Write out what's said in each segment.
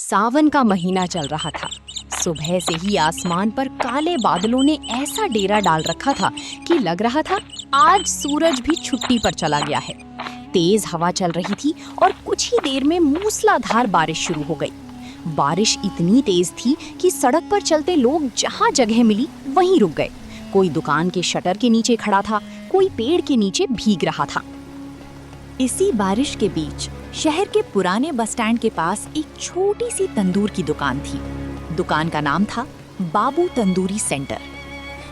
सावन का महीना चल रहा था। सुबह से ही आसमान पर काले बादलों ने ऐसा डेरा डाल रखा था कि लग रहा था आज सूरज भी छुट्टी पर चला गया है। तेज हवा चल रही थी और कुछ ही देर में मूसलाधार बारिश शुरू हो गई। बारिश इतनी तेज थी कि सड़क पर चलते लोग जहाँ जगह मिली वहीं रुक गए। कोई दुकान के शटर के नीचे खड़ा था, कोई पेड़ के नीचे भीग रहा था। इसी बारिश के बीच शहर के पुराने बस स्टैंड के पास एक छोटी सी तंदूर की दुकान थी। दुकान का नाम था बाबू तंदूरी सेंटर।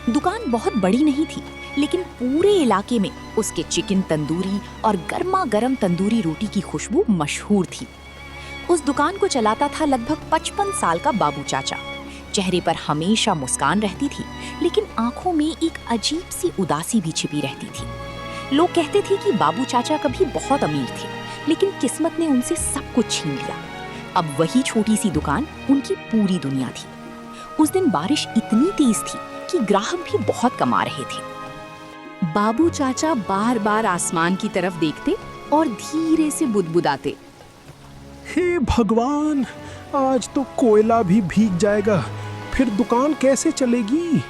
दुकान बहुत बड़ी नहीं थी, लेकिन पूरे इलाके में उसके चिकन तंदूरी और गर्मा गर्म तंदूरी रोटी की खुशबू मशहूर थी। उस दुकान को चलाता था लगभग 55 साल का बाबू चाचा। चेहरे पर हमेशा मुस्कान रहती थी, लेकिन आंखों में एक अजीब सी उदासी भी छिपी रहती थी। लोग कहते थे कि बाबू चाचा कभी बहुत अमीर थे, लेकिन किस्मत ने उनसे सब कुछ छीन लिया। अब वही छोटी सी दुकान उनकी पूरी दुनिया थी। उस दिन बारिश इतनी तेज थी कि ग्राहक भी बहुत कम आ रहे थे। बाबू चाचा बार बार आसमान की तरफ देखते और धीरे से बुदबुदाते, हे भगवान, आज तो कोयला भी भीग जाएगा, फिर दुकान कैसे चलेगी।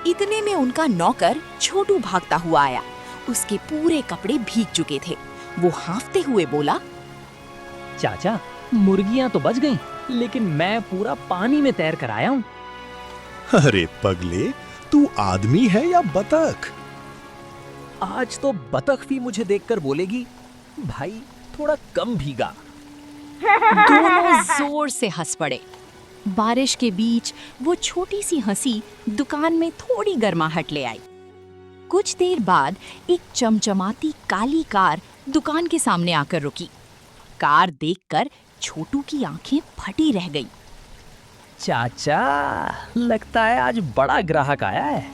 इतने में उनका नौकर छोटू भागता हुआ आया। उसके पूरे कपड़े भीग चुके थे। वो हांफते हुए बोला, चाचा, मुर्गियां तो बच गईं, लेकिन मैं पूरा पानी में तैर कर आया हूँ। अरे पगले, तू आदमी है या बतख? आज तो बतख भी मुझे देखकर बोलेगी, भाई थोड़ा कम भीगा। दोनों जोर से हंस पड़े। बारिश के बीच वो छोटी सी हंसी दुकान में थोड़ी गर्माहट ले आई। कुछ देर बाद एक चमचमाती काली कार दुकान के सामने आकर रुकी। कार देखकर छोटू की आंखें फटी रह गई। चाचा, लगता है आज बड़ा ग्राहक आया है।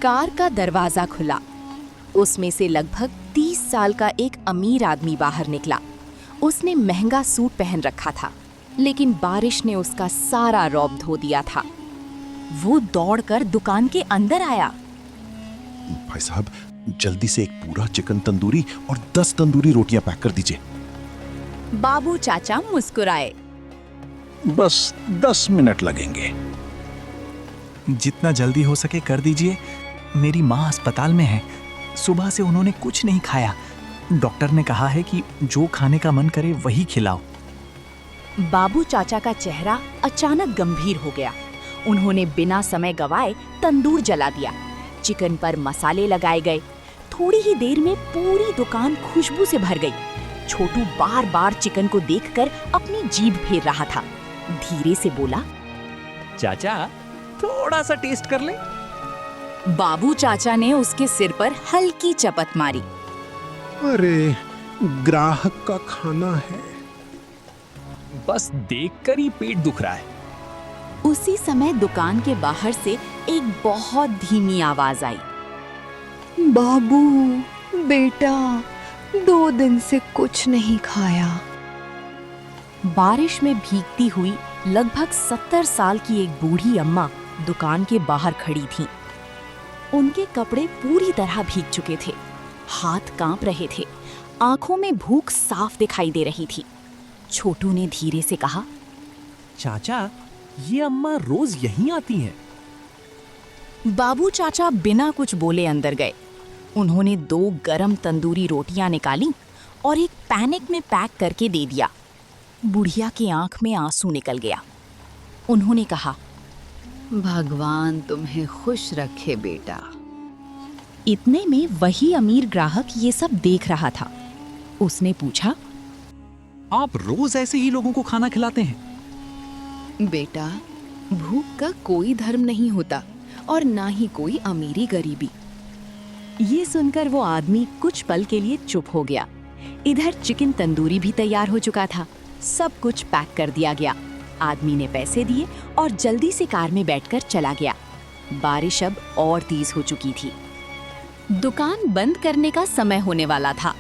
कार का दरवाजा खुला। उसमें से लगभग 30 साल का एक अमीर आदमी बाहर निकला। उसने महंगा सूट पहन रखा था, लेकिन बारिश ने उसका सारा रौब धो दिया था। वो दौड़कर दुकान के अंदर आया। भाई साहब, जल्दी से एक पूरा चिकन तंदूरी और 10 तंदूरी रोटियां पैक कर दीजिए। बाबू चाचा मुस्कुराए। बस 10 मिनट लगेंगे। जितना जल्दी हो सके कर दीजिए। मेरी माँ अस्पताल में है। सुबह से उन्होंने कुछ नहीं खाया। डॉक्टर ने कहा है कि जो खाने का मन करे वही खिलाओ। बाबू चाचा का चेहरा अचानक गंभीर हो गया। उन्होंने बिना समय गवाए तंदूर जला दिया। चिकन पर मसाले लगाए गए। थोड़ी ही देर में पूरी दुकान खुशबू से भर गई। छोटू बार बार चिकन को देखकर अपनी जीभ फेर रहा था। धीरे से बोला, चाचा, थोड़ा सा टेस्ट कर ले। बाबू चाचा ने उसके सिर पर हल्की चपत मारी। अरे, ग्राहक का खाना है। बस देखकर ही पेट दुख रहा है। उसी समय दुकान के बाहर से एक बहुत धीमी आवाज आई। बाबू बेटा, 2 दिन से कुछ नहीं खाया। बारिश में भीगती हुई लगभग 70 साल की एक बूढ़ी अम्मा दुकान के बाहर खड़ी थीं। उनके कपड़े पूरी तरह भीग चुके थे। हाथ कांप रहे थे। आंखों में भूख साफ दिखाई दे रही थी। छोटू ने धीरे से कहा, चाचा, ये अम्मा रोज यहीं आती हैं। बाबू चाचा बिना कुछ बोले अंदर गए। उन्होंने 2 गरम तंदूरी रोटियां निकाली और एक पैनिक में पैक करके दे दिया। बुढ़िया की आंख में आंसू निकल गया। उन्होंने कहा, भगवान तुम्हें खुश रखे बेटा। इतने में वही अमीर ग्राहक ये सब देख रहा था। उसने पूछा, आप रोज ऐसे ही लोगों को खाना खिलाते हैं? बेटा, भूख का कोई धर्म नहीं होता और ना ही कोई अमीरी गरीबी। ये सुनकर वो आदमी कुछ पल के लिए चुप हो गया। इधर चिकन तंदूरी भी तैयार हो चुका था। सब कुछ पैक कर दिया गया। आदमी ने पैसे दिए और जल्दी से कार में बैठकर चला गया। बारिश अब और तेज हो चुकी थी। दुकान बंद करने का समय होने वाला था।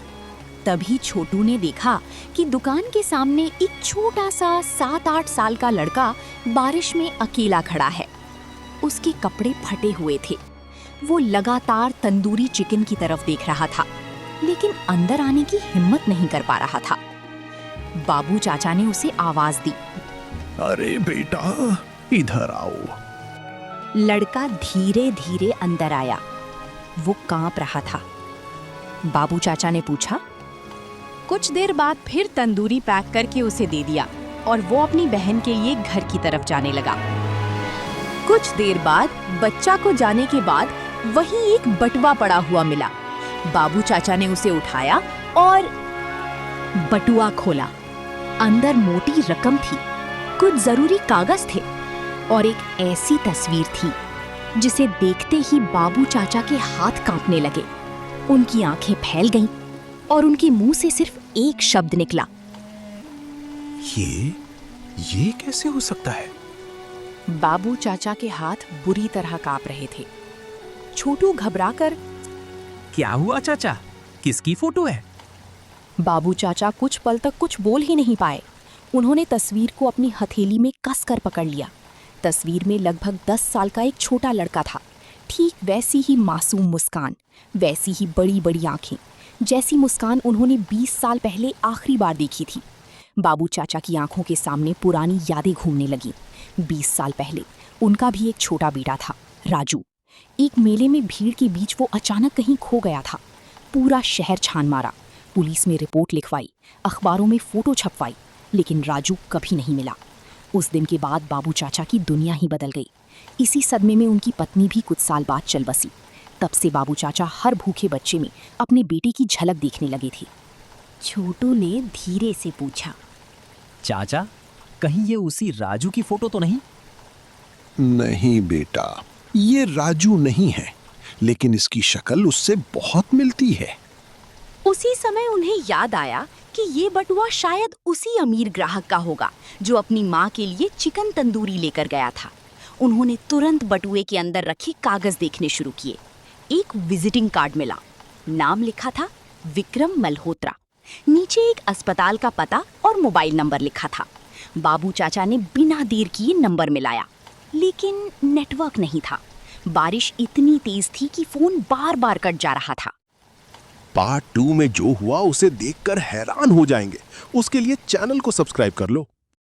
तभी छोटू ने देखा कि दुकान के सामने एक छोटा सा 7-8 साल का लड़का बारिश में अकेला खड़ा है। उसके कपड़े फटे हुए थे। वो लगातार तंदूरी चिकन की तरफ देख रहा था, लेकिन अंदर आने की हिम्मत नहीं कर पा रहा था। बाबू चाचा ने उसे आवाज दी। अरे बेटा, इधर आओ। लड़का धीरे धीरे अंदर आया। वो कांप रहा था। बाबू चाचा ने पूछा। कुछ देर बाद फिर तंदूरी पैक करके उसे दे दिया और वो अपनी बहन के लिए घर की तरफ जाने लगा। कुछ देर बाद बच्चा को जाने के बाद वहीं एक बटुआ पड़ा हुआ मिला। बाबू चाचा ने उसे उठाया और बटुआ खोला। अंदर मोटी रकम थी, कुछ जरूरी कागज थे और एक ऐसी तस्वीर थी जिसे देखते ही बाबू चाचा के हाथ कांपने लगे। उनकी आंखें फैल गईं और उनके मुंह से सिर्फ एक शब्द निकला। ये कैसे हो सकता है? बाबू चाचा के हाथ बुरी तरह कांप रहे थे। छोटू घबराकर, क्या हुआ चाचा? किसकी फोटो है? बाबू चाचा कुछ पल तक कुछ बोल ही नहीं पाए। उन्होंने तस्वीर को अपनी हथेली में कसकर पकड़ लिया। तस्वीर में लगभग 10 साल का एक छोटा लड़का था। ठीक वैसी ही मासूम मुस्कान, वैसी ही बड़ी बड़ी आंखें, जैसी मुस्कान उन्होंने 20 साल पहले आखिरी बार देखी थी। बाबू चाचा की आंखों के सामने पुरानी यादें घूमने लगीं। 20 साल पहले उनका भी एक छोटा बेटा था, राजू। एक मेले में भीड़ के बीच वो अचानक कहीं खो गया था। पूरा शहर छान मारा, पुलिस में रिपोर्ट लिखवाई, अखबारों में फोटो छपवाई, लेकिन राजू कभी नहीं मिला। उस दिन के बाद बाबू चाचा की दुनिया ही बदल गई। इसी सदमे में उनकी पत्नी भी कुछ साल बाद चल बसी। तब से बाबू चाचा हर भूखे बच्चे में अपने बेटे की झलक देखने लगे थे। छोटू ने धीरे से पूछा। चाचा, कहीं ये उसी राजू की फोटो तो नहीं? नहीं बेटा, ये राजू नहीं है, लेकिन इसकी शक्ल उससे बहुत मिलती है। उसी समय उन्हें याद आया कि ये बटुआ शायद उसी अमीर ग्राहक का होगा जो अपनी माँ के लिए चिकन तंदूरी लेकर गया था। उन्होंने तुरंत बटुए के अंदर रखे कागज देखने शुरू किए। एक विजिटिंग कार्ड मिला। नाम लिखा था विक्रम मल्होत्रा। नीचे एक अस्पताल का पता और मोबाइल नंबर लिखा था। बाबू चाचा ने बिना देर किए नंबर मिलाया, लेकिन नेटवर्क नहीं था। बारिश इतनी तेज थी कि फोन बार बार कट जा रहा था। पार्ट 2 में जो हुआ उसे देखकर हैरान हो जाएंगे। उसके लिए चैनल को सब्सक्राइब कर लो।